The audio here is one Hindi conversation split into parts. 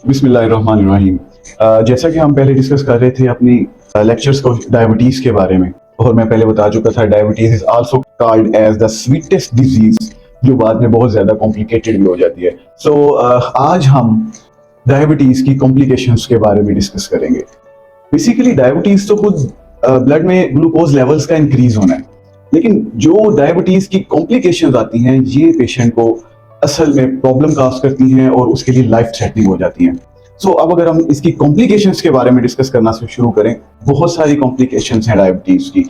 बिस्मिल्लाहिर्रहमानिर्रहीम। जैसा कि हम पहले डिस्कस कर रहे थे अपनी लेक्चर्स को डायबिटीज़ के बारे में, और मैं पहले बता चुका था diabetes is also called as the sweetest disease, जो बाद में बहुत ज़्यादा कॉम्प्लिकेटेड भी हो जाती है। आज हम डायबिटीज़ की कॉम्प्लिकेशंस के बारे में डिस्कस करेंगे। बेसिकली डायबिटीज़ तो खुद ब्लड में ग्लूकोज लेवल्स का इंक्रीज होना है, लेकिन जो डायबिटीज़ की कॉम्प्लिकेशंस आती हैं ये पेशेंट को असल में प्रॉब्लम काज करती हैं और उसके लिए लाइफ थ्रेटनिंग हो जाती हैं। अब अगर हम इसकी कॉम्प्लिकेशंस के बारे में डिस्कस करना से शुरू करें, बहुत सारी कॉम्प्लिकेशंस हैं डायबिटीज की।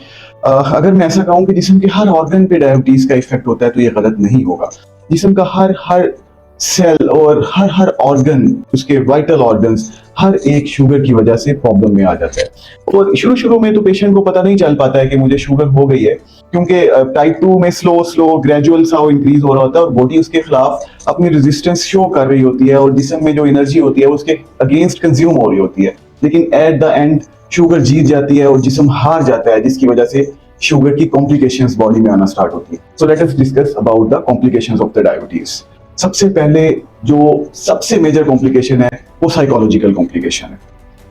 अगर मैं ऐसा कहूँ कि जिस्म के हर ऑर्गन पे डायबिटीज का इफेक्ट होता है तो ये गलत नहीं होगा। जिस्म का हर हर सेल और हर हर ऑर्गन, उसके वाइटल ऑर्गन्स, हर एक शुगर की वजह से प्रॉब्लम में आ जाता है। और शुरू शुरू में तो पेशेंट को पता नहीं चल पाता है कि मुझे शुगर हो गई है, क्योंकि टाइप 2 में स्लो ग्रेजुअल सा इंक्रीज हो रहा होता है और बॉडी उसके खिलाफ अपनी रेजिस्टेंस शो कर रही होती है और जिस्म में जो एनर्जी होती है उसके अगेंस्ट कंज्यूम हो रही होती है। लेकिन एट द एंड शुगर जीत जाती है और जिस्म हार जाता है, जिसकी वजह से शुगर की कॉम्प्लिकेशंस बॉडी में आना स्टार्ट होती है। So let us discuss about the complications of the diabetes. सबसे पहले जो सबसे मेजर कॉम्प्लिकेशन है वो साइकोलॉजिकल कॉम्प्लिकेशन है।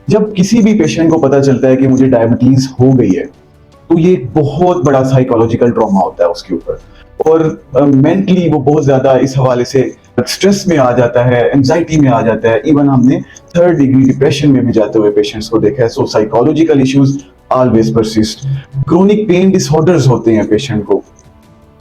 जब किसी भी पेशेंट को पता चलता है कि मुझे डायबिटीज हो गई है तो ये बहुत बड़ा साइकोलॉजिकल ट्रॉमा होता है उसके ऊपर, और मेंटली वो बहुत ज्यादा इस हवाले से स्ट्रेस में आ जाता है, एंजाइटी में आ जाता है। इवन हमने 3rd डिग्री डिप्रेशन में भी जाते हुए पेशेंट्स को देखा है। So psychological issues always persist. Chronic pain disorders होते हैं पेशेंट को,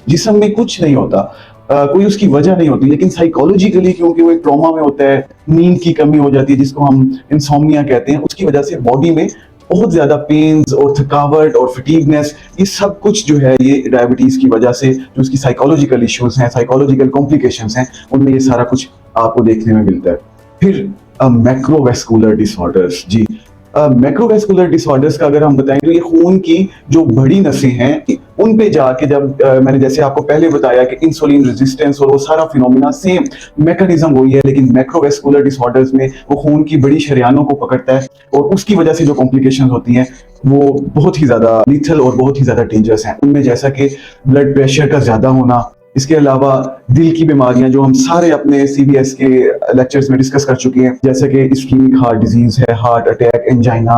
जिस्म में कुछ नहीं होता, कोई उसकी वजह नहीं होती, लेकिन साइकोलॉजिकली क्योंकि वो एक ट्रॉमा में होता है, नींद की कमी हो जाती है जिसको हम इंसोम्निया कहते हैं, उसकी वजह से बॉडी में बहुत ज्यादा पेन्स और थकावट और फटीगनेस, ये सब कुछ जो है ये डायबिटीज की वजह से, जो उसकी साइकोलॉजिकल इश्यूज हैं, साइकोलॉजिकल कॉम्प्लिकेशंस हैं, उनमें ये सारा कुछ आपको देखने में मिलता है। फिर मैक्रोवेस्कुलर डिसऑर्डर्स। जी, मैक्रोवेस्कुलर डिसऑर्डर्स का अगर हम बताएं तो ये खून की जो बड़ी नसें हैं उन पे जाके, जब मैंने जैसे आपको पहले बताया कि इंसुलिन रेजिस्टेंस और वो सारा फिनोमिना सेम मैकेनिज्म वही है, लेकिन मैक्रोवेस्कुलर डिसऑर्डर्स में वो खून की बड़ी शरियानों को पकड़ता है और उसकी वजह से जो कॉम्प्लिकेशंस होती हैं वो बहुत ही ज्यादा लीथल और बहुत ही ज्यादा डेंजरस हैं। उनमें जैसा कि ब्लड प्रेशर का ज्यादा होना, इसके अलावा दिल की बीमारियां जो हम सारे अपने सीबीएस के लेक्चर्स में डिस्कस कर चुके हैं, जैसे कि इस्कीमिक हार्ट डिजीज है, हार्ट अटैक, एंजाइना,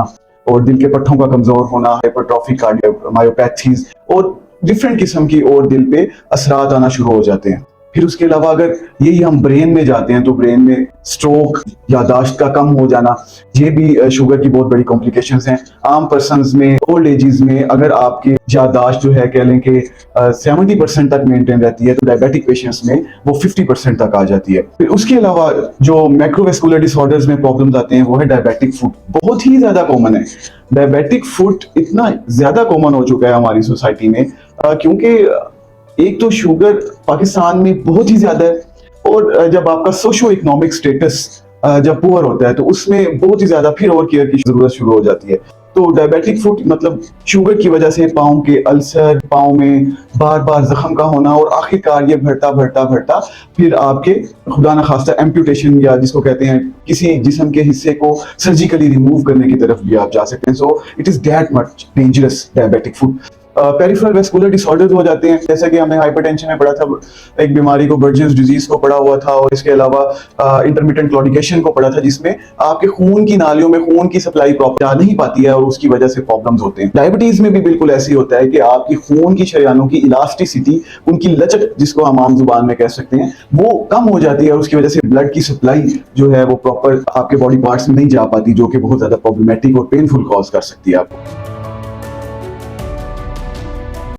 और दिल के पट्टों का कमजोर होना, हाइपरट्रॉफिक कार्डियोमायोपैथीज और डिफरेंट किस्म की और दिल पे असरात आना शुरू हो जाते हैं। फिर उसके अलावा अगर यही हम ब्रेन में जाते हैं तो ब्रेन में स्ट्रोक, यादाश्त का कम हो जाना, ये भी शुगर की बहुत बड़ी कॉम्प्लिकेशंस हैं। आम पर्सन्स में, ओल्ड एजेस में अगर आपकी यादाश्त जो है कह लें कि 70% तक मेंटेन रहती है, तो डायबिटिक पेशेंट्स में वो 50% तक आ जाती है। फिर उसके अलावा जो मैक्रोवेस्कुलर डिसऑर्डर्स में प्रॉब्लम्स आते हैं वो है डायबिटिक फुट। बहुत ही ज्यादा कॉमन है डायबिटिक फुट, इतना ज्यादा कॉमन हो चुका है हमारी सोसाइटी में, क्योंकि एक तो शुगर पाकिस्तान में बहुत ही ज्यादा है, और जब आपका सोशो इकोनॉमिक स्टेटस जब पुअर होता है तो उसमें बहुत ही ज्यादा फिर और केयर की जरूरत शुरू हो जाती है। तो डायबिटिक फुट मतलब शुगर की वजह से पाँव के अल्सर, पाँव में बार बार जख्म का होना, और आखिरकार ये बढ़ता फिर आपके खुदा न खास्ता एम्पुटेशन, या जिसको कहते हैं किसी जिस्म के हिस्से को सर्जिकली रिमूव करने की तरफ भी आप जा सकते हैं। So it is that much dangerous diabetic foot. Peripheral vascular disorders हो जाते हैं, जैसे कि हमने हाइपरटेंशन में पढ़ा था, एक बीमारी को बर्जन्स डिजीज को पढ़ा हुआ था, और इसके अलावा इंटरमिटेंट क्लॉडिकेशन को पढ़ा था, जिसमें आपके खून की नालियों में खून की सप्लाई प्रॉपर जा नहीं पाती है और उसकी वजह से प्रॉब्लम्स होते हैं। डायबिटीज में भी बिल्कुल ऐसी होता है कि आपकी खून की शरियानों की इलास्टिसिटी, उनकी लचक जिसको हम आम जुबान में कह सकते हैं, वो कम हो जाती है और उसकी वजह से ब्लड की सप्लाई जो है वो प्रॉपर आपके बॉडी पार्ट्स में नहीं जा पाती, जो कि बहुत ज्यादा प्रॉब्लमेटिक और पेनफुल कॉज कर सकती है आपको।